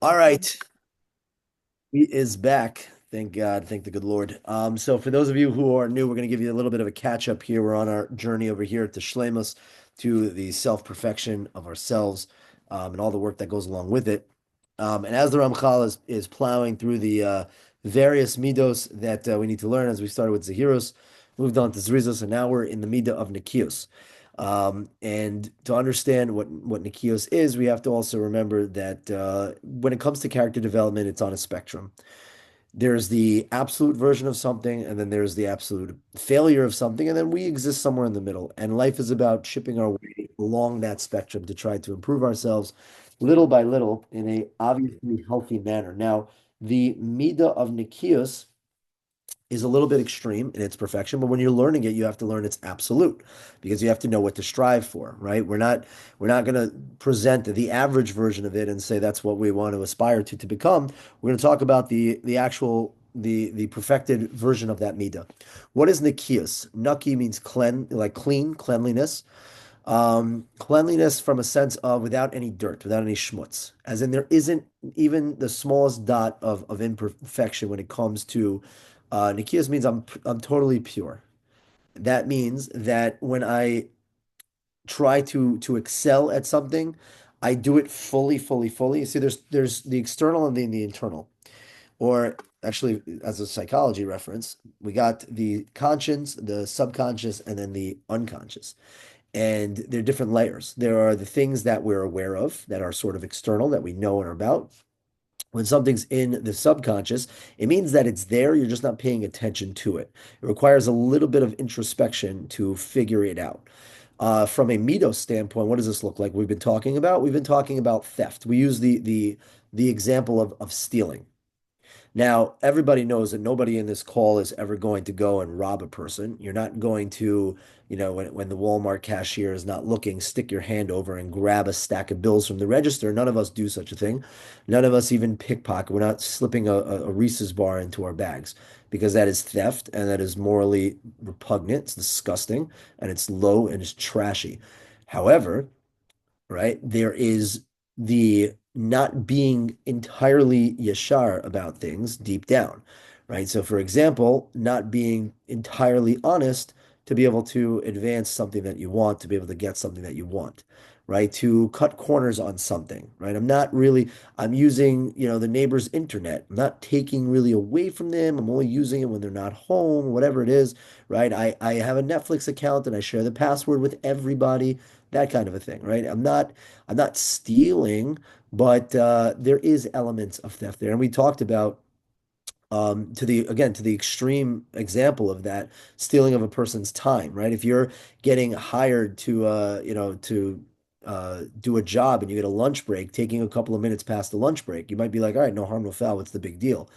All right, he is back. Thank God. Thank the good Lord. So for those of you who are new, we're going to give you a little bit of a catch up here. We're on our journey over here to Shlemus, to the self-perfection of ourselves, and all the work that goes along with it. And as the Ramchal is plowing through the various midos that we need to learn, as we started with Zahiros, moved on to Zrizos, and now we're in the midah of Nikios. And to understand what Nikios is, we have to also remember that when it comes to character development, it's on a spectrum. There's the absolute version of something, and then there's the absolute failure of something, and then we exist somewhere in the middle. And life is about chipping our way along that spectrum to try to improve ourselves little by little in a obviously healthy manner. Now, the Midah of Nikios is a little bit extreme in its perfection, but when you're learning it, you have to learn its absolute because you have to know what to strive for, right? We're not going to present the average version of it and say that's what we want to aspire to become. We're going to talk about the actual the perfected version of that midah. What is nikias? Naki means like clean, cleanliness. Cleanliness from a sense of without any dirt, without any schmutz, as in there isn't even the smallest dot of imperfection when it comes to Nikias means I'm totally pure. That means that when I try to excel at something, I do it fully, fully, fully. See, there's the external and then the internal. Or actually, as a psychology reference, we got the conscious, the subconscious, and then the unconscious. And there are different layers. There are the things that we're aware of that are sort of external that we know and are about. When something's in the subconscious, it means that it's there, you're just not paying attention to it. It requires a little bit of introspection to figure it out. From a Mitos standpoint, what does this look like? We've been talking about? We've been talking about theft. We use the example of stealing. Now, everybody knows that nobody in this call is ever going to go and rob a person. You're not going to, when the Walmart cashier is not looking, stick your hand over and grab a stack of bills from the register. None of us do such a thing. None of us even pickpocket. We're not slipping a Reese's bar into our bags because that is theft and that is morally repugnant. It's disgusting and it's low and it's trashy. However, right? There is the not being entirely yashar about things deep down, right? So, for example, not being entirely honest to be able to advance something that you want, to be able to get something that you want, right? To cut corners on something, right? I'm using, the neighbor's internet. I'm not taking really away from them. I'm only using it when they're not home, whatever it is, right? I have a Netflix account and I share the password with everybody, that kind of a thing, right? I'm not stealing, but there is elements of theft there. And we talked about to the extreme example of that, stealing of a person's time, right? If you're getting hired to do a job and you get a lunch break, taking a couple of minutes past the lunch break, you might be like, all right, no harm, no foul. What's the big deal?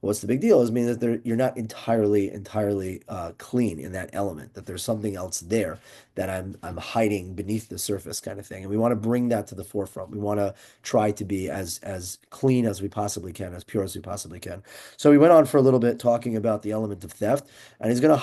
What's the big deal is mean that you're not entirely clean in that element, that there's something else there that I'm hiding beneath the surface kind of thing. And we want to bring that to the forefront. We want to try to be as clean as we possibly can, as pure as we possibly can. So we went on for a little bit talking about the element of theft, and he's going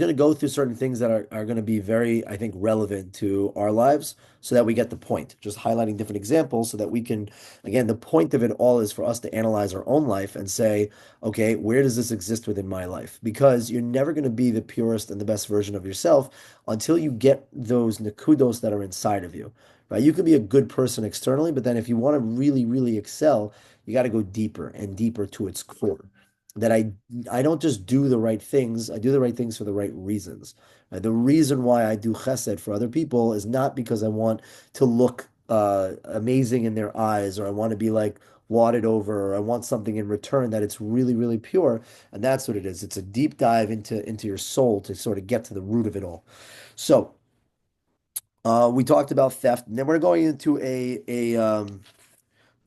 to go through certain things that are going to be very, I think, relevant to our lives so that we get the point. Just highlighting different examples so that we can, again, the point of it all is for us to analyze our own life and say, okay, where does this exist within my life? Because you're never going to be the purest and the best version of yourself until you get those nakudos that are inside of you, right? You can be a good person externally, but then if you want to really, really excel, you got to go deeper and deeper to its core that I don't just do the right things. I do the right things for the right reasons. The reason why I do chesed for other people is not because I want to look amazing in their eyes or I want to be like lauded over or I want something in return that it's really, really pure. And that's what it is. It's a deep dive into your soul to sort of get to the root of it all. So we talked about theft, and then we're going into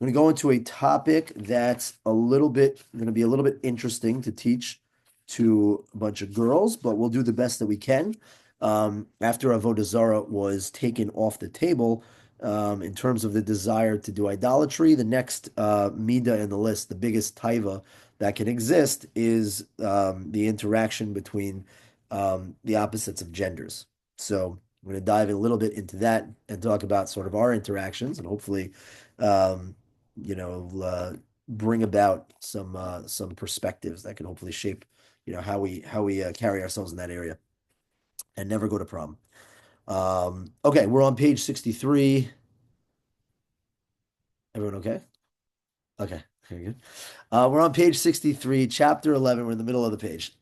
I'm going to go into a topic that's going to be a little bit interesting to teach to a bunch of girls, but we'll do the best that we can. After Avodah Zarah was taken off the table, in terms of the desire to do idolatry, the next midah in the list, the biggest taiva that can exist, is the interaction between the opposites of genders. So I'm going to dive a little bit into that and talk about sort of our interactions and hopefully. bring about some perspectives that can hopefully shape, how we carry ourselves in that area and never go to prom. Okay, we're on page 63. Everyone okay? Okay, very good. We're on page 63, chapter 11. We're in the middle of the page.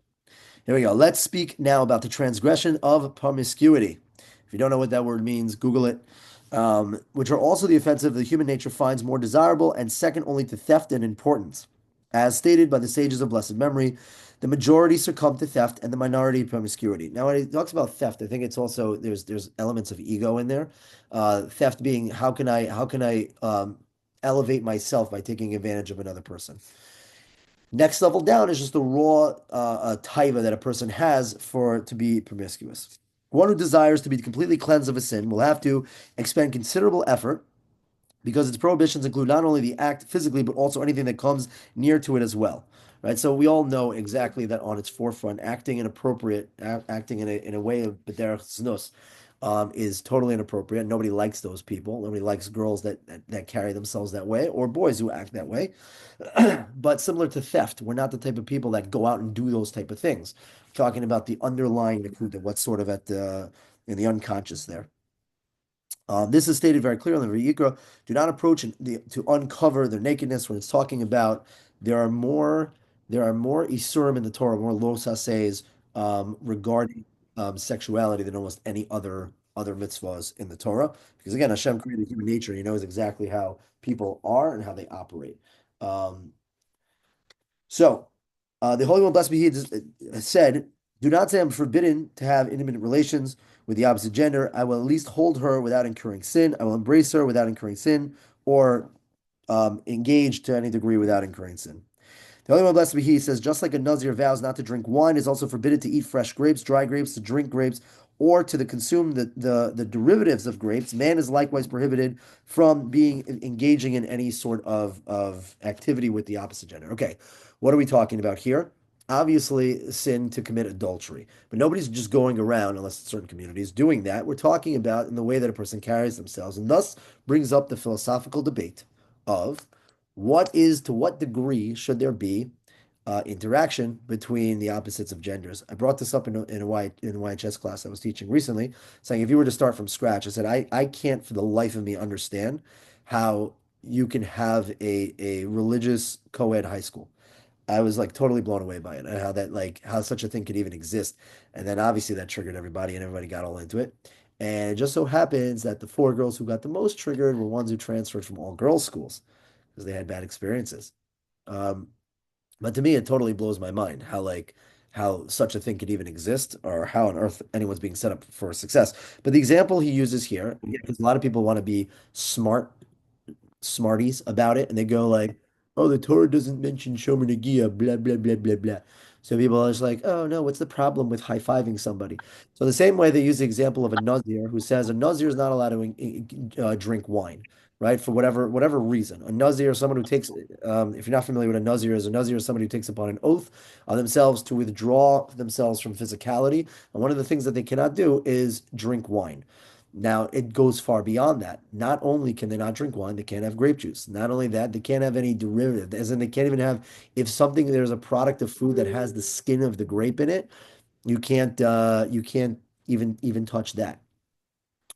Here we go. Let's speak now about the transgression of promiscuity. If you don't know what that word means, Google it. Which are also the offensive that human nature finds more desirable and second only to theft in importance. As stated by the sages of blessed memory, the majority succumb to theft and the minority promiscuity. Now, when he talks about theft, I think it's also there's elements of ego in there. Theft being how can I elevate myself by taking advantage of another person. Next level down is just the raw taiva that a person has for to be promiscuous. One who desires to be completely cleansed of a sin will have to expend considerable effort because its prohibitions include not only the act physically, but also anything that comes near to it as well. Right. So we all know exactly that on its forefront, acting inappropriate, acting in a way of b'derech znus, is totally inappropriate. Nobody likes those people. Nobody likes girls that carry themselves that way or boys who act that way. But similar to theft, we're not the type of people that go out and do those type of things. Talking about the underlying, what's sort of at the in the unconscious there. This is stated very clearly in the Vayikra. Do not approach to uncover their nakedness when it's talking about there are more isurim in the Torah, more los hases regarding sexuality than almost any other mitzvahs in the Torah. Because again, Hashem created human nature. He knows exactly how people are and how they operate. Um, so, the Holy One, blessed be He, said, "Do not say I'm forbidden to have intimate relations with the opposite gender. I will at least hold her without incurring sin. I will embrace her without incurring sin, or engage to any degree without incurring sin." The Holy One, blessed be He, says, just like a Nazir vows not to drink wine, is also forbidden to eat fresh grapes, dry grapes, to drink grapes, or to consume the derivatives of grapes. Man is likewise prohibited from being engaging in any sort of activity with the opposite gender. Okay, what are we talking about here? Obviously, sin to commit adultery, but nobody's just going around, unless it's certain communities, doing that. We're talking about in the way that a person carries themselves, and thus brings up the philosophical debate of to what degree should there be interaction between the opposites of genders. I brought this up in a YHS class I was teaching recently, saying if you were to start from scratch, I said I can't for the life of me understand how you can have a religious co-ed high school. I was like totally blown away by it and how such a thing could even exist. And then obviously that triggered everybody and everybody got all into it. And it just so happens that the four girls who got the most triggered were ones who transferred from all girls schools because they had bad experiences. Um, but to me, it totally blows my mind how such a thing could even exist or how on earth anyone's being set up for success. But the example he uses here, because a lot of people want to be smarties about it, and they go like, "Oh, the Torah doesn't mention Shomer Negia, blah blah blah blah blah." So people are just like, "Oh no, what's the problem with high-fiving somebody?" So the same way they use the example of a Nazir who says a Nazir is not allowed to drink wine, right? For whatever reason. A Nazir is someone who takes, if you're not familiar with a Nazir is somebody who takes upon an oath on themselves to withdraw themselves from physicality. And one of the things that they cannot do is drink wine. Now, it goes far beyond that. Not only can they not drink wine, they can't have grape juice. Not only that, they can't have any derivative, as in they can't even have, if there's a product of food that has the skin of the grape in it, you can't even touch that.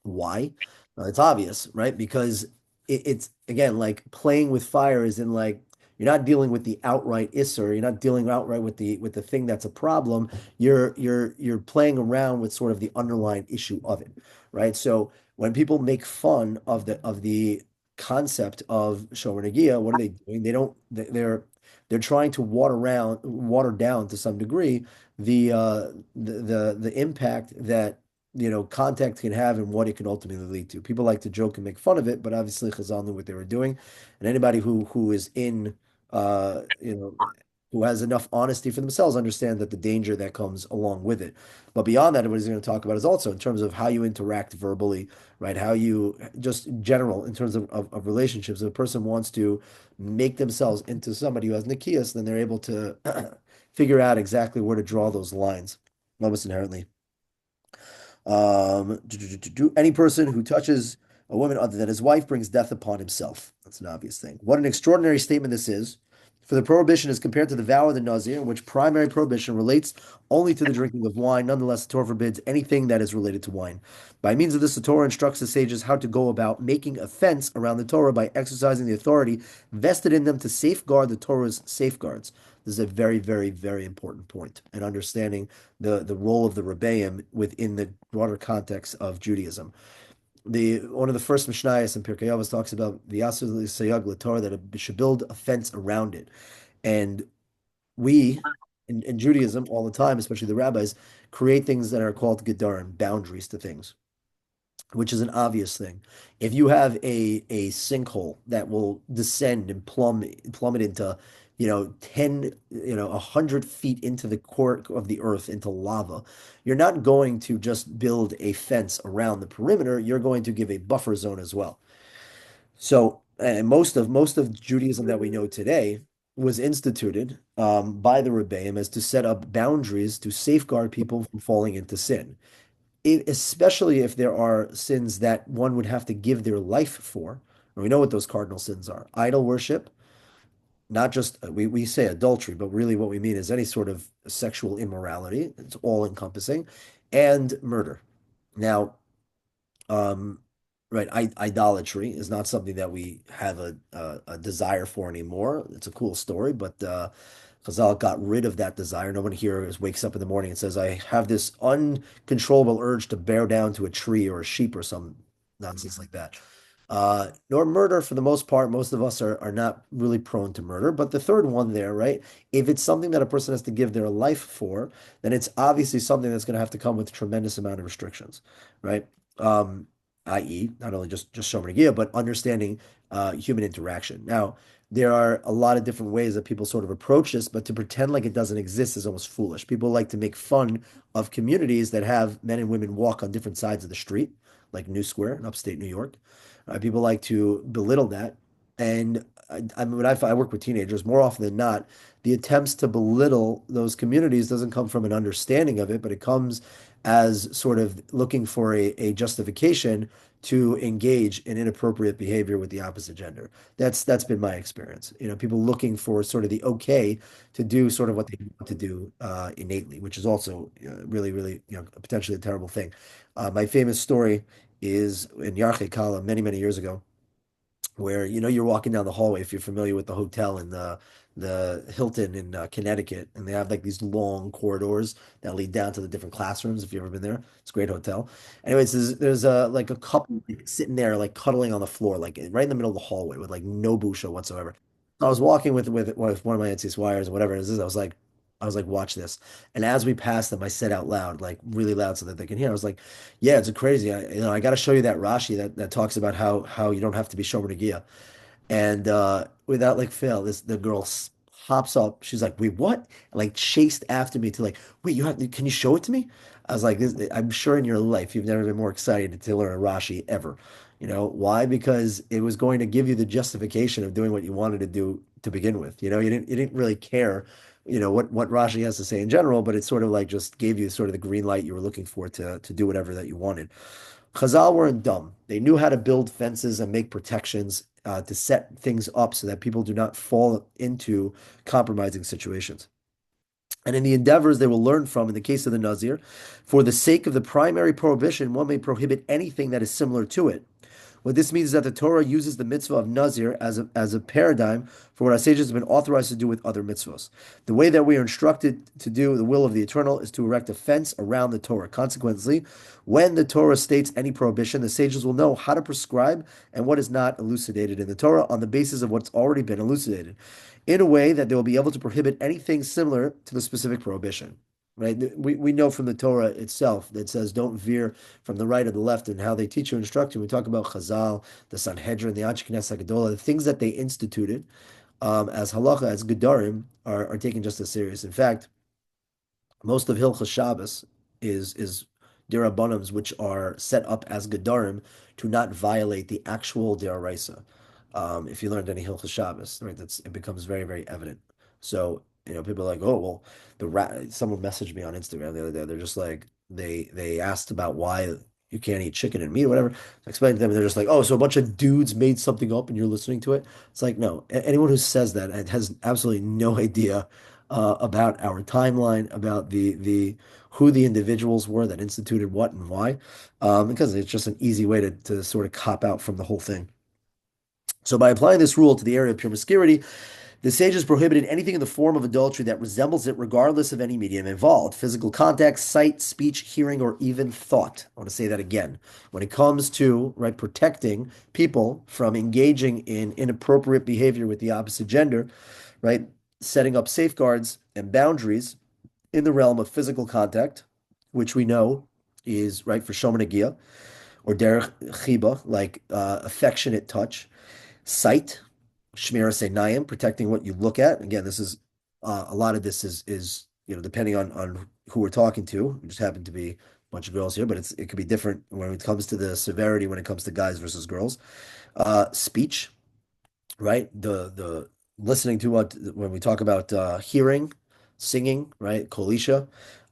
Why? It's obvious, right? Because it's again like playing with fire is in like you're not dealing with the outright isser, you're not dealing outright with the thing that's a problem. You're playing around with sort of the underlying issue of it, right? So when people make fun of the concept of shomer negia, what are they doing? They're trying to water down to some degree the impact that contact can have and what it can ultimately lead to. People like to joke and make fun of it, but obviously Chazal knew what they were doing. And anybody who is uh, you know, who has enough honesty for themselves understand that the danger that comes along with it. But beyond that, what he's going to talk about is also in terms of how you interact verbally, right? How you just in general in terms of relationships. If a person wants to make themselves into somebody who has nikias, then they're able to figure out exactly where to draw those lines, almost inherently. Any person who touches a woman other than his wife brings death upon himself. That's an obvious thing. What an extraordinary statement this is. For the prohibition is compared to the vow of the Nazir, in which primary prohibition relates only to the drinking of wine. Nonetheless, the Torah forbids anything that is related to wine. By means of this, the Torah instructs the sages how to go about making a fence around the Torah by exercising the authority vested in them to safeguard the Torah's safeguards. This is a very, very, very important point, and understanding the role of the Rebbeim within the broader context of Judaism. One of the first Mishnayos in Pirkei Avos talks about the Yasser Sayag Torah, that it should build a fence around it. And we in Judaism all the time, especially the rabbis, create things that are called gedarim, boundaries to things, which is an obvious thing. If you have a sinkhole that will descend and plummet into, 10, 100 feet into the core of the earth, into lava, you're not going to just build a fence around the perimeter. You're going to give a buffer zone as well. So, and most of Judaism that we know today was instituted by the Rebbeim as to set up boundaries to safeguard people from falling into sin, especially if there are sins that one would have to give their life for. And we know what those cardinal sins are: idol worship, not just we say adultery, but really what we mean is any sort of sexual immorality. It's all encompassing, and murder. Now, um, right, idolatry is not something that we have a desire for anymore. It's a cool story, but Chazal got rid of that desire. No one here wakes up in the morning and says, I have this uncontrollable urge to bear down to a tree or a sheep or some nonsense like that. Nor murder for the most part. Most of us are not really prone to murder. But the third one there, right? If it's something that a person has to give their life for, then it's obviously something that's going to have to come with a tremendous amount of restrictions, right? Um, i.e., not only just Shomer Negiah, but understanding human interaction. Now, there are a lot of different ways that people sort of approach this, but to pretend like it doesn't exist is almost foolish. People like to make fun of communities that have men and women walk on different sides of the street, like New Square in upstate New York. People like to belittle that. And when I work with teenagers, more often than not, the attempts to belittle those communities doesn't come from an understanding of it, but it comes as sort of looking for a justification to engage in inappropriate behavior with the opposite gender. That's been my experience. People looking for sort of the okay to do sort of what they want to do innately, which is also really, really, potentially a terrible thing. My famous story is in Yarche Kala many, many years ago, where you're walking down the hallway, if you're familiar with the hotel in the Hilton in Connecticut, and they have like these long corridors that lead down to the different classrooms. If you've ever been there, it's a great hotel. Anyways, there's like a couple like, sitting there like cuddling on the floor, like right in the middle of the hallway with like no busha whatsoever. I was walking with one of my NCS wires or whatever it is. I was like, watch this. And as we passed them, I said out loud, like really loud so that they can hear. I was like, yeah, it's a crazy. I got to show you that Rashi that talks about how you don't have to be Shomer Negiah. And without like fail, the girl hops up. She's like, "Wait, what?" And, like chased after me to like, "Wait, can you show it to me?" I was like, I'm sure in your life you've never been more excited to learn a Rashi ever. Why? Because it was going to give you the justification of doing what you wanted to do to begin with. You didn't really care, what Rashi has to say in general, but it sort of like just gave you sort of the green light you were looking for to do whatever that you wanted. Chazal weren't dumb. They knew how to build fences and make protections to set things up so that people do not fall into compromising situations. And in the endeavors they will learn from, in the case of the Nazir, for the sake of the primary prohibition, one may prohibit anything that is similar to it. What this means is that the Torah uses the mitzvah of Nazir as a paradigm for what our sages have been authorized to do with other mitzvahs. The way that we are instructed to do the will of the Eternal is to erect a fence around the Torah. Consequently, when the Torah states any prohibition, the sages will know how to prescribe and what is not elucidated in the Torah on the basis of what's already been elucidated, in a way that they will be able to prohibit anything similar to the specific prohibition. Right? We know from the Torah itself that says don't veer from the right or the left, and how they teach you and instruct you. We talk about Chazal, the Sanhedrin, the Anshe Knesset Hagadolah, the things that they instituted as halacha, as gedarim, are taken just as serious. In fact, most of Hilchas Shabbos is dirabbanams, which are set up as gedarim to not violate the actual deraisa. If you learned any Hilchas Shabbos, right, it becomes very, very evident. So, people are like, oh, well, someone messaged me on Instagram the other day. They're just like, they asked about why you can't eat chicken and meat or whatever. I explained to them, and they're just like, oh, so a bunch of dudes made something up and you're listening to it. It's like, no, anyone who says that has absolutely no idea about our timeline, about the who the individuals were that instituted what and why, because it's just an easy way to sort of cop out from the whole thing. So by applying this rule to the area of promiscuity, the sages prohibited anything in the form of adultery that resembles it, regardless of any medium involved: physical contact, sight, speech, hearing, or even thought. I want to say that again. When it comes to, right, protecting people from engaging in inappropriate behavior with the opposite gender, right, setting up safeguards and boundaries in the realm of physical contact, which we know is right for shoman or derech chiba, like affectionate touch, sight, Shmiras Einayim, protecting what you look at. Again, this is a lot of this is depending on who we're talking to. We just happen to be a bunch of girls here, but it could be different when it comes to the severity when it comes to guys versus girls. Speech, right? The listening to what when we talk about hearing, singing, right? Kolisha,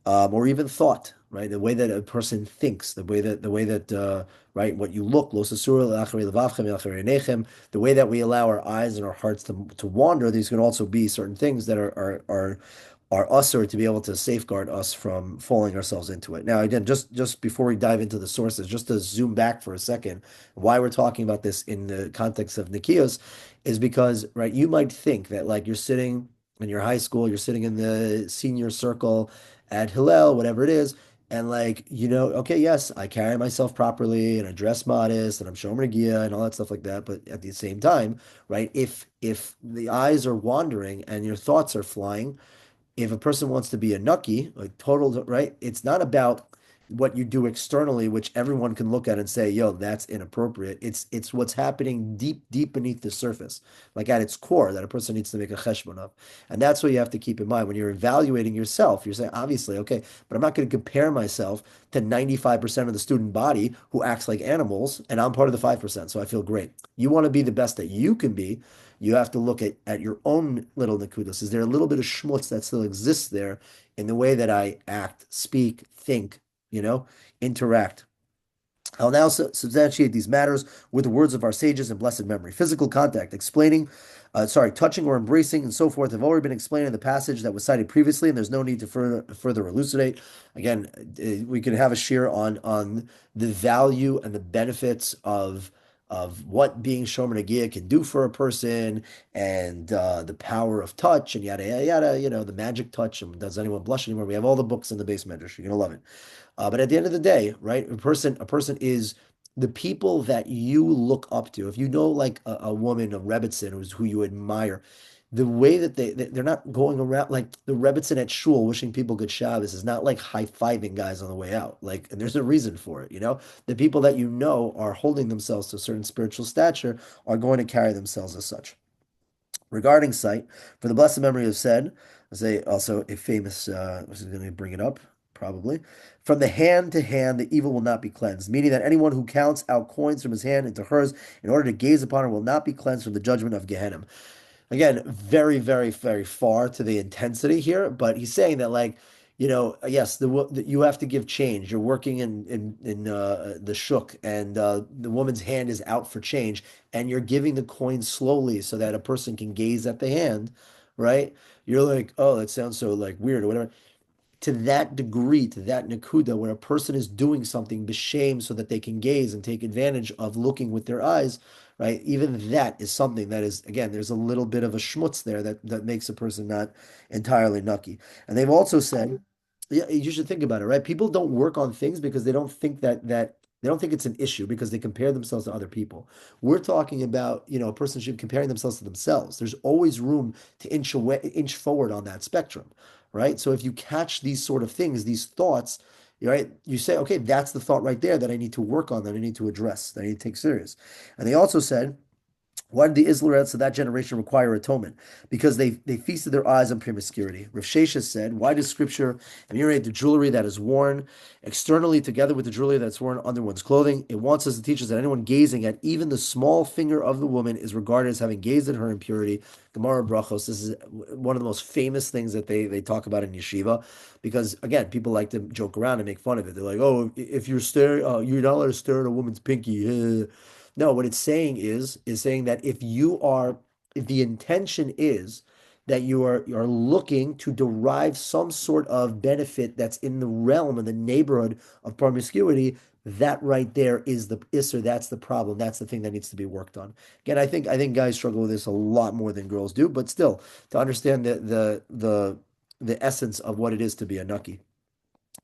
or even thought, right? The way that a person thinks, the way that right, what you look, lo sasur le'acharei levavchem le'acharei einechem, the way that we allow our eyes and our hearts to wander. These can also be certain things that are us, or to be able to safeguard us from falling ourselves into it. Now, again, just before we dive into the sources, just to zoom back for a second, why we're talking about this in the context of Nikios is because, right, you might think that like you're sitting in your high school, you're sitting in the senior circle at Hillel, whatever it is, and like, okay, yes, I carry myself properly and I dress modest and I'm shomer Nagia and all that stuff like that. But at the same time, right, if the eyes are wandering and your thoughts are flying, if a person wants to be a nucky, like total, right? It's not about what you do externally, which everyone can look at and say, yo, that's inappropriate. It's what's happening deep beneath the surface, like at its core, that a person needs to make a cheshbon of. And that's what you have to keep in mind when you're evaluating yourself. You're saying, obviously, okay, but I'm not going to compare myself to 95% of the student body who acts like animals, and I'm part of the 5%. So I feel great. You want to be the best that you can be. You have to look at your own little nakudos. Is there a little bit of schmutz that still exists there in the way that I act, speak, think, interact? I'll now substantiate these matters with the words of our sages in blessed memory. Physical contact, touching or embracing and so forth have already been explained in the passage that was cited previously, and there's no need to further elucidate. Again, we can have a share on the value and the benefits of what being Shomer Nagia can do for a person, and the power of touch and yada yada yada. The magic touch. And does anyone blush anymore? We have all the books in the base medrash. You're gonna love it. But at the end of the day, right, a person is the people that you look up to. If you know like a woman, a Rebbitzin, who you admire, the way that they're not going around like the Rebbitzin at shul wishing people good Shabbos is not like high-fiving guys on the way out. Like, and there's a reason for it, The people that are holding themselves to a certain spiritual stature are going to carry themselves as such. Regarding sight, for the blessed memory of said, I say also a famous, which is going to bring it up probably. From the hand to hand, the evil will not be cleansed, meaning that anyone who counts out coins from his hand into hers in order to gaze upon her will not be cleansed from the judgment of Gehenna. Again, very, very, very far to the intensity here, but he's saying that like, yes, you have to give change. You're working in the shuk, and the woman's hand is out for change, and you're giving the coin slowly so that a person can gaze at the hand, right? You're like, oh, that sounds so like weird or whatever, to that degree, to that nakuda, where a person is doing something b'shem so that they can gaze and take advantage of looking with their eyes, right? Even that is something that is, again, there's a little bit of a schmutz there that makes a person not entirely nucky. And they've also said, yeah, you should think about it, right? People don't work on things because they don't think that they don't think it's an issue because they compare themselves to other people. We're talking about, a person should be comparing themselves to themselves. There's always room to inch forward on that spectrum, right? So if you catch these sort of things, these thoughts, right, you say, okay, that's the thought right there that I need to work on, that I need to address, that I need to take serious. And they also said, Why did the Israelites of that generation require atonement? Because they feasted their eyes on promiscuity. Rav Shesha said, "Why does Scripture enumerate the jewelry that is worn externally together with the jewelry that's worn under one's clothing? It wants us to teach us that anyone gazing at even the small finger of the woman is regarded as having gazed at her impurity." Gemara Brachos. This is one of the most famous things that they talk about in yeshiva, because again, people like to joke around and make fun of it. They're like, "Oh, if you're staring, you're not allowed to stare at a woman's pinky." No, what it's saying is saying that if the intention is that you are looking to derive some sort of benefit that's in the realm and the neighborhood of promiscuity, that right there is the isser. That's the problem. That's the thing that needs to be worked on. Again, I think guys struggle with this a lot more than girls do, but still, to understand the essence of what it is to be a nucky.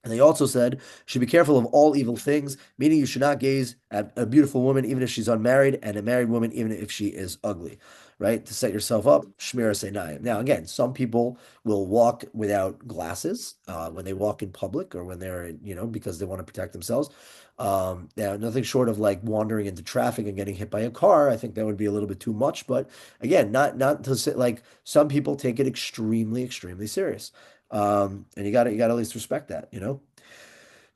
And they also said, you should be careful of all evil things, meaning you should not gaze at a beautiful woman, even if she's unmarried, and a married woman, even if she is ugly, right? To set yourself up, shmira seinayim. Now, again, some people will walk without glasses when they walk in public or when they're, because they want to protect themselves. Now, nothing short of like wandering into traffic and getting hit by a car. I think that would be a little bit too much. But again, not to say like some people take it extremely, extremely serious. And you got to at least respect that.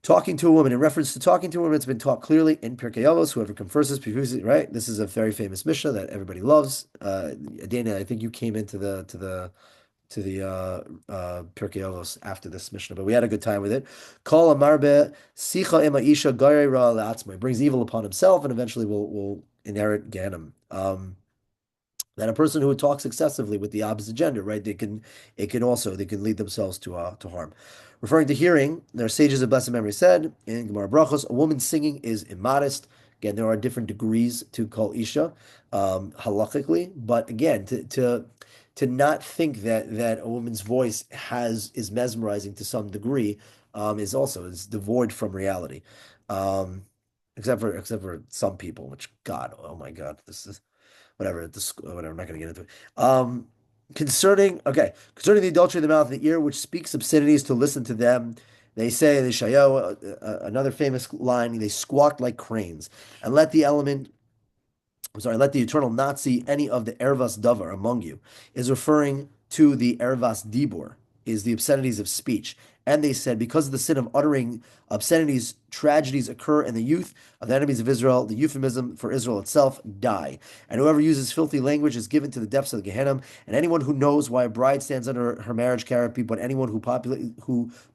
Talking to a woman, in reference to talking to a woman, it's been taught clearly in Pirkei Avos, whoever converses, right? This is a very famous Mishnah that everybody loves. Dana, I think you came into the Pirkei Avos after this Mishnah, but we had a good time with it. Kol amarbe sicha ema isha garei ra le'atzmo. He brings evil upon himself and eventually will inherit Ganem. That a person who talks excessively with the opposite gender, right? They can lead themselves to harm. Referring to hearing, their sages of blessed memory said in Gemara Brachos, a woman singing is immodest. Again, there are different degrees to call isha, halachically, but again, to not think that a woman's voice is mesmerizing to some degree, is devoid from reality. Um, except for some people, which God, oh my God, this is whatever. Whatever. I'm not going to get into it. Concerning the adultery of the mouth and the ear, which speaks obscenities, to listen to them. They say, the Shayo, another famous line, they squawk like cranes, and let the eternal not see any of the ervas davar among you, is referring to the ervas dibur, is the obscenities of speech. And they said, because of the sin of uttering obscenities, tragedies occur in the youth of the enemies of Israel. The euphemism for Israel itself, die. And whoever uses filthy language is given to the depths of the Gehenna. And anyone who knows why a bride stands under her marriage canopy, but anyone who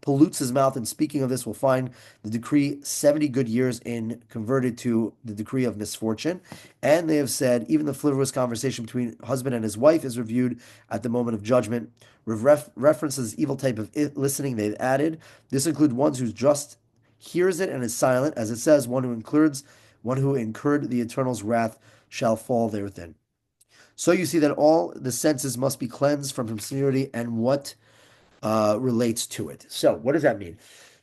pollutes his mouth in speaking of this will find the decree 70 good years in converted to the decree of misfortune. And they have said, even the frivolous conversation between husband and his wife is reviewed at the moment of judgment. References evil type of listening they've added. This includes ones who just hears it and is silent, as it says, one who incurred the Eternal's wrath shall fall therein. So you see that all the senses must be cleansed from obscurity and what relates to it. So what does that mean?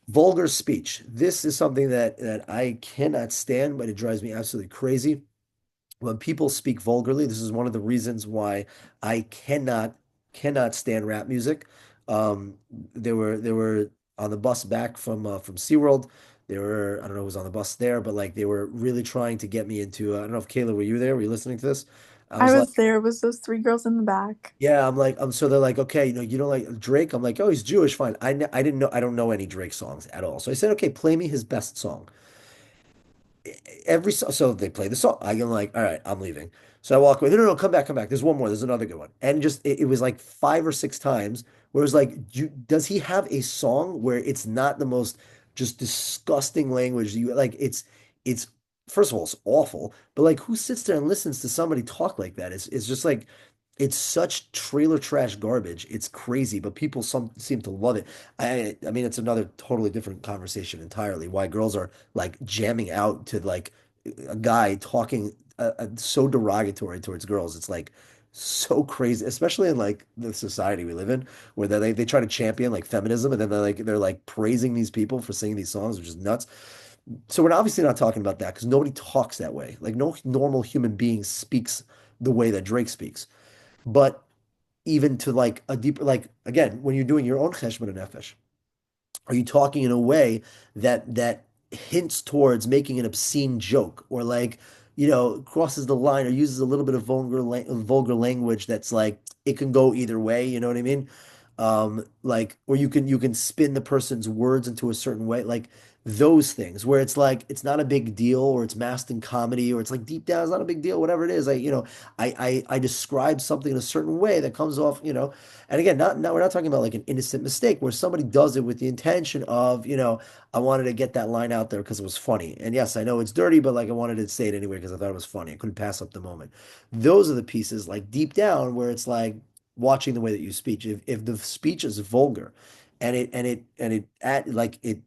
Vulgar speech. This is something that I cannot stand, but it drives me absolutely crazy. When people speak vulgarly, this is one of the reasons why I cannot stand rap music. They were on the bus back from SeaWorld. They were, I don't know who was on the bus there, but like they were really trying to get me into, I don't know if Kayla, were you there? Were you listening to this? I I was like, was there. It was those three girls in the back. yeah, I'm like, so they're like, okay, you don't like Drake? I'm like, oh, he's Jewish, fine. I didn't know, I don't know any Drake songs at all. So I said, okay, play me his best song. So they play the song. I'm like, all right, I'm leaving. So I walk away. No, no, no, come back, come back. There's one more. There's another good one. And just it was like 5 or 6 times where it was like, does he have a song where it's not the most just disgusting language? You like it's first of all, it's awful, but like who sits there and listens to somebody talk like that? It's just like it's such trailer trash garbage. It's crazy, but people some seem to love it. I mean, it's another totally different conversation entirely. Why girls are like jamming out to like a guy talking so derogatory towards girls. It's like so crazy, especially in like the society we live in, where they try to champion like feminism, and then they're like praising these people for singing these songs, which is nuts. So we're obviously not talking about that because nobody talks that way. Like no normal human being speaks the way that Drake speaks. But even to like a deeper, like again, when you're doing your own cheshbon and nefesh, are you talking in a way that hints towards making an obscene joke or like crosses the line or uses a little bit of vulgar language that's like it can go either way, you know what I mean? Like or you can spin the person's words into a certain way, like those things where it's like it's not a big deal or it's masked in comedy or it's like deep down it's not a big deal, whatever it is. I describe something in a certain way that comes off, and again, not we're not talking about like an innocent mistake where somebody does it with the intention of, I wanted to get that line out there because it was funny. And yes, I know it's dirty, but like I wanted to say it anyway because I thought it was funny. I couldn't pass up the moment. Those are the pieces like deep down where it's like watching the way that you speak. If the speech is vulgar and it at like it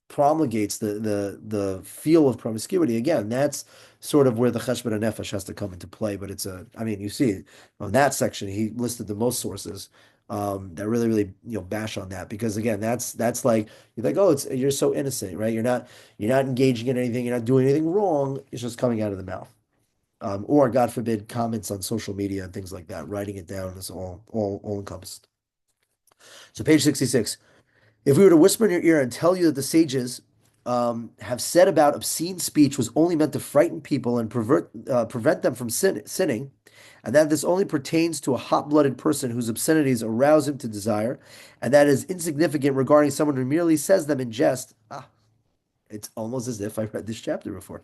promulgates the feel of promiscuity, again, that's sort of where the cheshbon nefesh has to come into play. But I mean, you see on that section, he listed the most sources that really, really, bash on that because again, that's like you're like, oh, you're so innocent, right? You're not engaging in anything, you're not doing anything wrong. It's just coming out of the mouth. Or God forbid, comments on social media and things like that. Writing it down is all encompassed. So page 66. If we were to whisper in your ear and tell you that the sages have said about obscene speech was only meant to frighten people and prevent them from sinning, and that this only pertains to a hot-blooded person whose obscenities arouse him to desire, and that is insignificant regarding someone who merely says them in jest, it's almost as if I read this chapter before.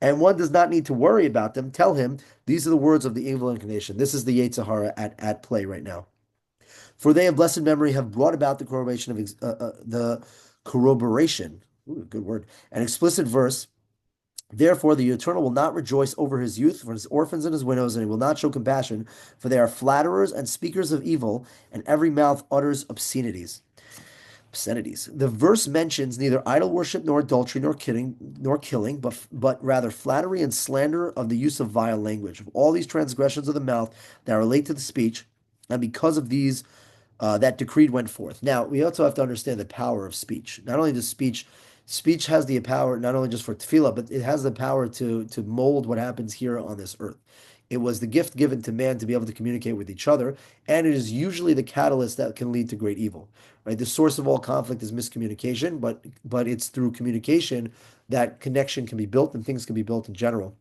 And one does not need to worry about them. Tell him these are the words of the evil inclination. This is the Yetzer Hara at play right now. For they of blessed memory have brought about the corroboration, ooh, good word, an explicit verse. Therefore, the Eternal will not rejoice over his youth, for his orphans and his widows, and he will not show compassion, for they are flatterers and speakers of evil, and every mouth utters obscenities. The verse mentions neither idol worship nor adultery nor killing, but rather flattery and slander of the use of vile language, of all these transgressions of the mouth that relate to the speech, and because of these that decree went forth. Now, we also have to understand the power of speech. Not only does speech has the power not only just for tefillah, but it has the power to mold what happens here on this earth. It was the gift given to man to be able to communicate with each other, and it is usually the catalyst that can lead to great evil. Right? The source of all conflict is miscommunication, but it's through communication that connection can be built and things can be built in general.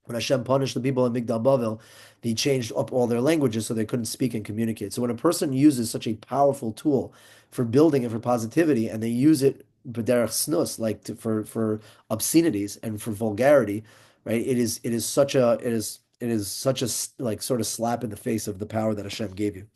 When Hashem punished the people in Migdal Bavel, he changed up all their languages so they couldn't speak and communicate. So when a person uses such a powerful tool for building and for positivity, and they use it b'derech snus, like for obscenities and for vulgarity, right? It is such a like sort of slap in the face of the power that Hashem gave you.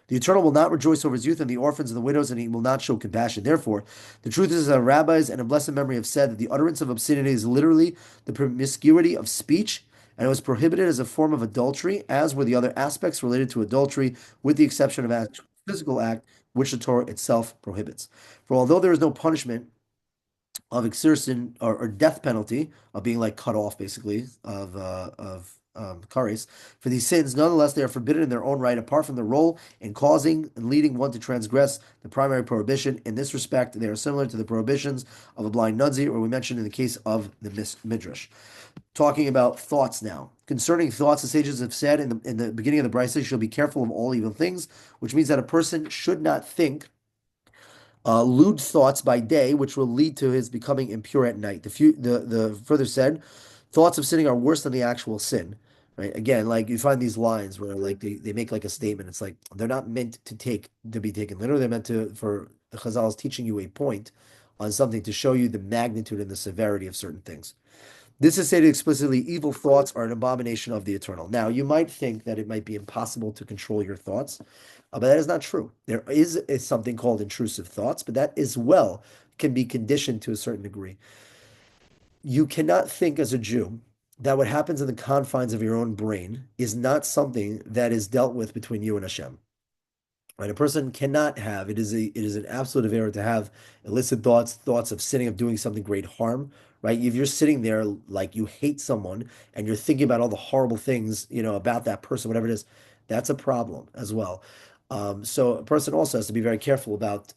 The Eternal will not rejoice over his youth and the orphans and the widows, and he will not show compassion. Therefore, the truth is that rabbis and in blessed memory have said that the utterance of obscenity is literally the promiscuity of speech, and it was prohibited as a form of adultery, as were the other aspects related to adultery, with the exception of a physical act, which the Torah itself prohibits. For although there is no punishment of exertion or death penalty of being like cut off basically of kares for these sins, nonetheless they are forbidden in their own right apart from the role in causing and leading one to transgress the primary prohibition. In this respect they are similar to the prohibitions of a blind nunzi, or we mentioned in the case of the midrash. Talking about thoughts now. Concerning thoughts, the sages have said in the beginning of the Brisa, you shall be careful of all evil things, which means that a person should not think lewd thoughts by day, which will lead to his becoming impure at night. The further said, thoughts of sinning are worse than the actual sin. Right? Again, like you find these lines where like they make like a statement. It's like they're not meant to be taken literally. They're meant to for the Chazal is teaching you a point on something to show you the magnitude and the severity of certain things. This is stated explicitly, evil thoughts are an abomination of the Eternal. Now, you might think that it might be impossible to control your thoughts, but that is not true. There is something called intrusive thoughts, but that as well can be conditioned to a certain degree. You cannot think as a Jew that what happens in the confines of your own brain is not something that is dealt with between you and Hashem. Right? A person cannot have it is an absolute error to have illicit thoughts of sinning, of doing something great harm. Right? If you're sitting there like you hate someone and you're thinking about all the horrible things, about that person, whatever it is, that's a problem as well. So a person also has to be very careful about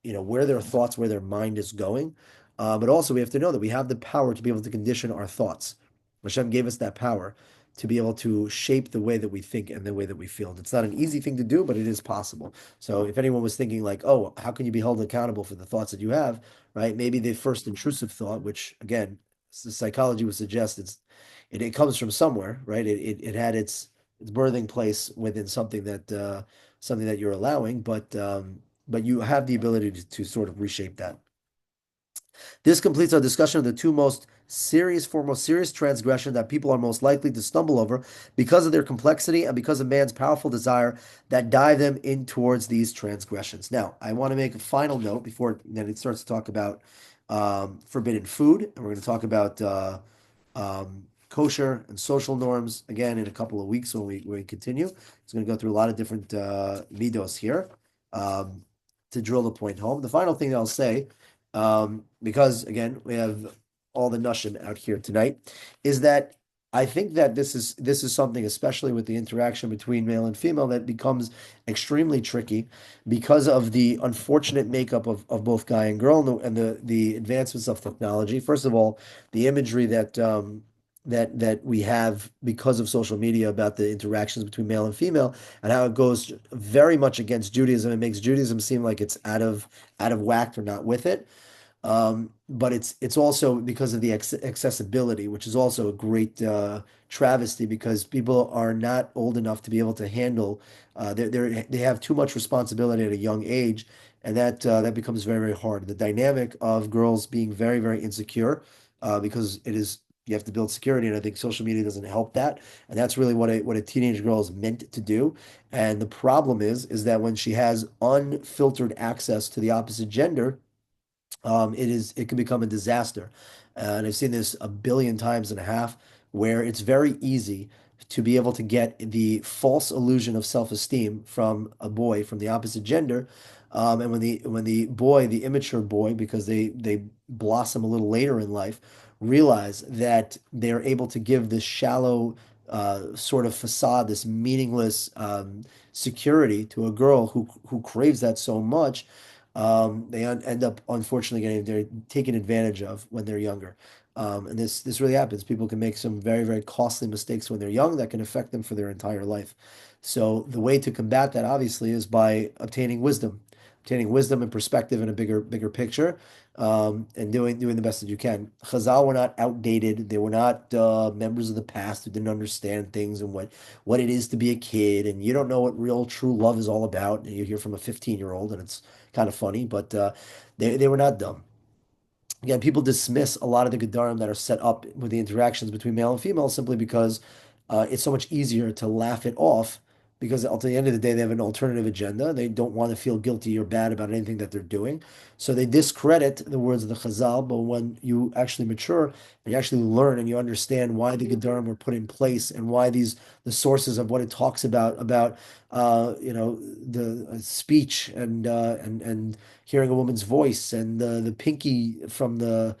where their thoughts, where their mind is going. But also we have to know that we have the power to be able to condition our thoughts. Hashem gave us that power to be able to shape the way that we think and the way that we feel. And it's not an easy thing to do, but it is possible. So if anyone was thinking like, oh, how can you be held accountable for the thoughts that you have, right? Maybe the first intrusive thought, which again, psychology would suggest it comes from somewhere, right? It had its birthing place within something that you're allowing, but you have the ability to sort of reshape that. This completes our discussion of the two most serious transgression that people are most likely to stumble over because of their complexity and because of man's powerful desire that dive them in towards these transgressions. Now, I want to make a final note before then it starts to talk about forbidden food, and we're going to talk about kosher and social norms again in a couple of weeks when we continue. It's going to go through a lot of different midos here um, to drill the point home. The final thing that I'll say, because again we have all the nushim out here tonight, is that I think that this is something, especially with the interaction between male and female, that becomes extremely tricky because of the unfortunate makeup of both guy and girl and the advancements of technology. First of all, the imagery that we have because of social media about the interactions between male and female and how it goes very much against Judaism. It makes Judaism seem like it's out of whack or not with it. But it's also because of the accessibility, which is also a great travesty because people are not old enough to be able to handle. They have too much responsibility at a young age, and that becomes very very hard. The dynamic of girls being very very insecure because it is you have to build security, and I think social media doesn't help that. And that's really what a teenage girl is meant to do. And the problem is that when she has unfiltered access to the opposite gender it can become a disaster. And I've seen this a billion times and a half, where it's very easy to be able to get the false illusion of self-esteem from a boy from the opposite gender. And when the boy, the immature boy, because they blossom a little later in life, realize that they're able to give this shallow sort of facade, this meaningless security to a girl who craves that so much, end up unfortunately getting they're taken advantage of when they're younger. And this really happens. People can make some very, very costly mistakes when they're young that can affect them for their entire life. So the way to combat that obviously is by obtaining wisdom and perspective in a bigger picture, and doing the best that you can. Chazal were not outdated. They were not members of the past who didn't understand things and what it is to be a kid. And you don't know what real true love is all about. And you hear from a 15-year-old, and it's kind of funny, but they were not dumb. Again, people dismiss a lot of the Gedarim that are set up with the interactions between male and female simply because it's so much easier to laugh it off because at the end of the day, they have an alternative agenda. They don't want to feel guilty or bad about anything that they're doing. So they discredit the words of the Chazal. But when you actually mature and you actually learn and you understand why the Gedarim were put in place and why the sources of what it talks about the speech and hearing a woman's voice and the pinky from Gemara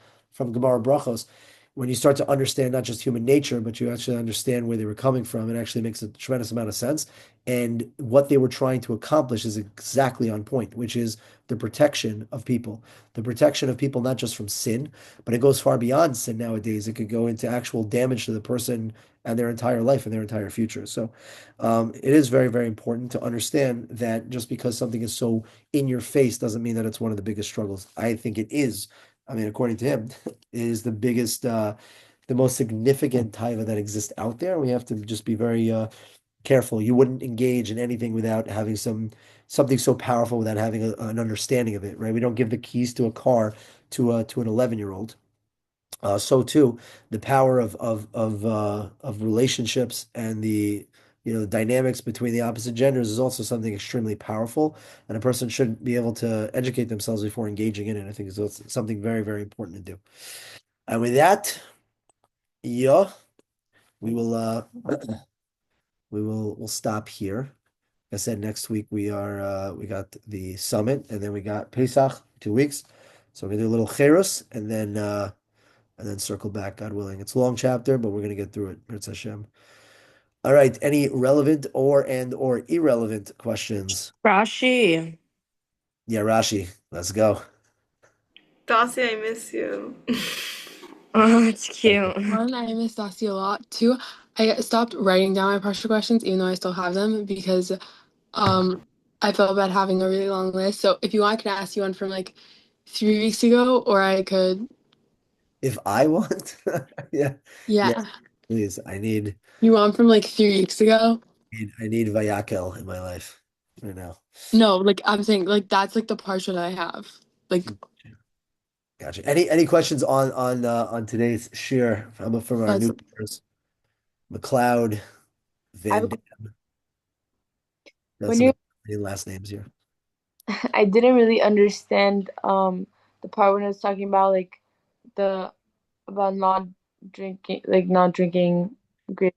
Brachos. When you start to understand not just human nature, but you actually understand where they were coming from, it actually makes a tremendous amount of sense. And what they were trying to accomplish is exactly on point, which is the protection of people not just from sin, but it goes far beyond sin nowadays. It could go into actual damage to the person and their entire life and their entire future. So it is very, very important to understand that just because something is so in your face doesn't mean that it's one of the biggest struggles. I think it is. I mean, according to him, it is the most significant taiva that exists out there. We have to just be very careful. You wouldn't engage in anything without having something so powerful, without having an understanding of it, right? We don't give the keys to a car to an 11-year-old. So too, the power of relationships and the dynamics between the opposite genders is also something extremely powerful, and a person should be able to educate themselves before engaging in it. I think it's something very, very important to do. And with that, yeah, we will we'll stop here. Like I said, next week we got the summit, and then we got Pesach 2 weeks. So we're gonna do a little Cherus, and then circle back, God willing. It's a long chapter, but we're gonna get through it. Mirz Hashem. All right. Any relevant or irrelevant questions? Rashi. Yeah, Rashi. Let's go. Dossie, I miss you. Oh, it's cute. One, I miss Dusty a lot. Two, I stopped writing down my pressure questions, even though I still have them, because I felt bad having a really long list. So if you want, I can ask you one from like 3 weeks ago, or I could. If I want, yeah, yeah, Yeah. please. You want from like 3 weeks ago? I need Vayakel in my life right now. No, like I'm saying like that's like the partial that I have. Like Gotcha. Any questions on today's share from our that's new players? McLeod, I have Van a, Dam, that's when some you Italian last names here. I didn't really understand the part when it was talking about like the about not drinking grape.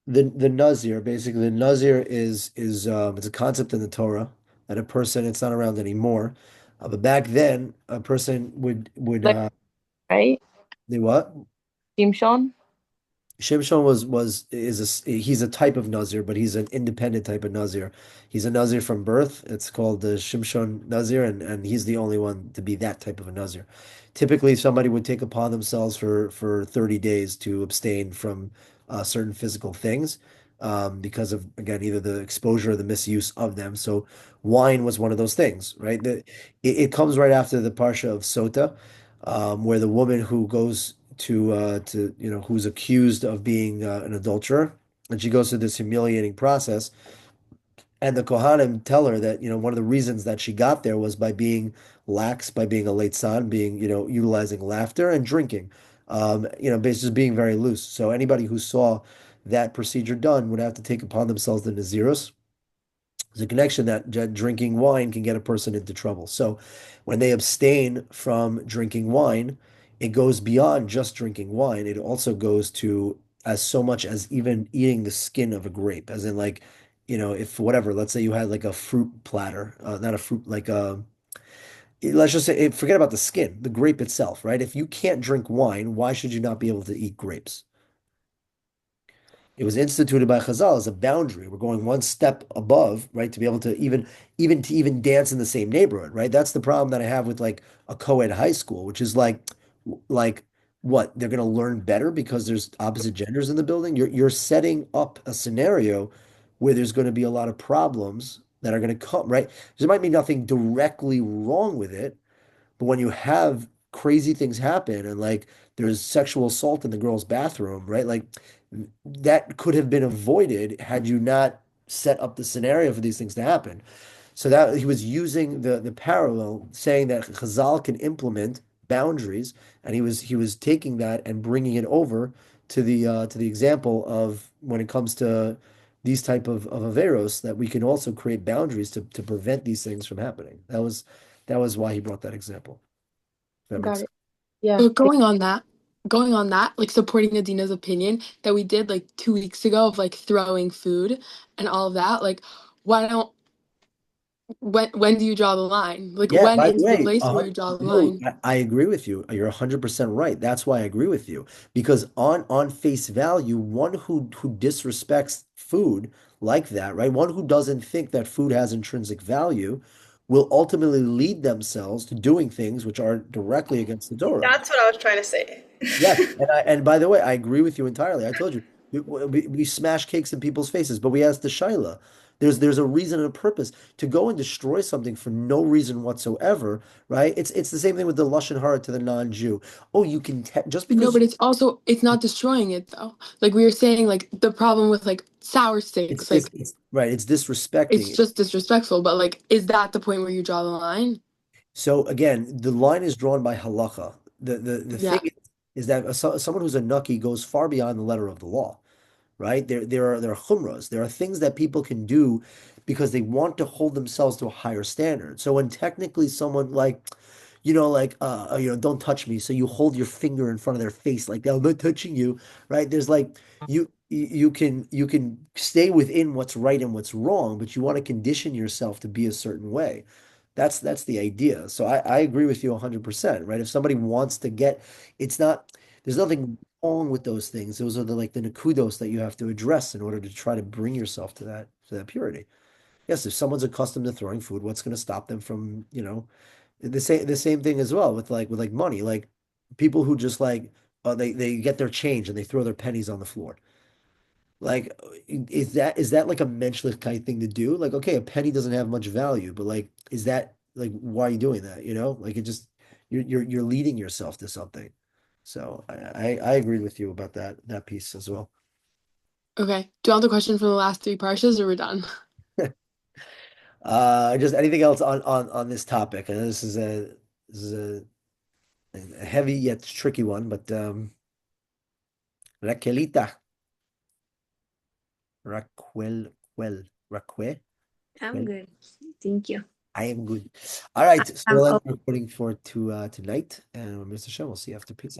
The Nazir, basically, the Nazir is it's a concept in the Torah that a person, it's not around anymore. But back then, a person would Like, right? they what? Shimshon? Shimshon he's a type of Nazir, but he's an independent type of Nazir. He's a Nazir from birth. It's called the Shimshon Nazir, and he's the only one to be that type of a Nazir. Typically, somebody would take upon themselves for 30 days to abstain from certain physical things because of, again, either the exposure or the misuse of them. So wine was one of those things, right? It comes right after the Parsha of Sota, where the woman who goes to who's accused of being an adulterer, and she goes through this humiliating process. And the Kohanim tell her that one of the reasons that she got there was by being lax, by being a late son, being utilizing laughter and drinking, basically just being very loose. So anybody who saw that procedure done would have to take upon themselves the Nazirus. There's a connection that drinking wine can get a person into trouble. So when they abstain from drinking wine, it goes beyond just drinking wine. It also goes to as so much as even eating the skin of a grape, as in like, if whatever, let's say you had like a fruit platter, not a fruit, like let's just say, forget about the skin, the grape itself, right? If you can't drink wine, why should you not be able to eat grapes? It was instituted by Chazal as a boundary. We're going one step above, right, to be able to even dance in the same neighborhood, right? That's the problem that I have with like a co-ed high school, which is like what? They're going to learn better because there's opposite genders in the building. You're setting up a scenario where there's going to be a lot of problems that are going to come, right? There might be nothing directly wrong with it, but when you have crazy things happen and like there's sexual assault in the girl's bathroom, right? Like that could have been avoided had you not set up the scenario for these things to happen. So that he was using the parallel, saying that Chazal can implement boundaries, and he was taking that and bringing it over to the example of when it comes to these type of averos that we can also create boundaries to prevent these things from happening. That was why he brought that example. If that makes Got sense. it. Yeah. but going on that, like supporting Adina's opinion that we did like 2 weeks ago of like throwing food and all of that, like why don't when do you draw the line? Like Yeah, when by the is the way, place where you draw the no, line? I agree with you. You're 100% right. That's why I agree with you. Because on face value, one who disrespects food like that, right? One who doesn't think that food has intrinsic value will ultimately lead themselves to doing things which are directly against the Torah. That's what I was trying to say. Yes, and by the way, I agree with you entirely. I told you we smash cakes in people's faces, but we asked the Shaila. There's a reason and a purpose to go and destroy something for no reason whatsoever, right? It's the same thing with the lashon hara to the non-Jew. Oh, you can just No, because but it's not destroying it though. Like we were saying, like the problem with like sour it's steaks, it's, like it's right, it's it's disrespecting it. just disrespectful. But like, is that the point where you draw the line? So again, the line is drawn by halacha. The thing Yeah. is that someone who's a nucky goes far beyond the letter of the law. Right? There are chumras. There are things that people can do because they want to hold themselves to a higher standard. So when technically someone like, don't touch me. So you hold your finger in front of their face like, I'm not touching you, right? There's like you can stay within what's right and what's wrong, but you want to condition yourself to be a certain way. That's the idea. So I agree with you 100%, right? If somebody wants to get, it's not, there's nothing wrong with those things. Those are the nakudos that you have to address in order to try to bring yourself to that purity. Yes, if someone's accustomed to throwing food, what's going to stop them from, the same thing as well with money. Like people who just like they get their change and they throw their pennies on the floor. Like, is that like a menschlich kind thing to do? Like, okay, a penny doesn't have much value, but like, is that like why are you doing that? Like it just you're leading yourself to something. So I agreed with you about that piece as well. Okay. Do you want the question for the last three parshas, or we're done? Just anything else on this topic? I know this is a heavy yet tricky one, but Raquelita, Raquel, Raquel. I'm good. Thank you. I am good. All right, so I'm we'll end the recording for tonight, and Mr. Shem, we'll see you after pizza.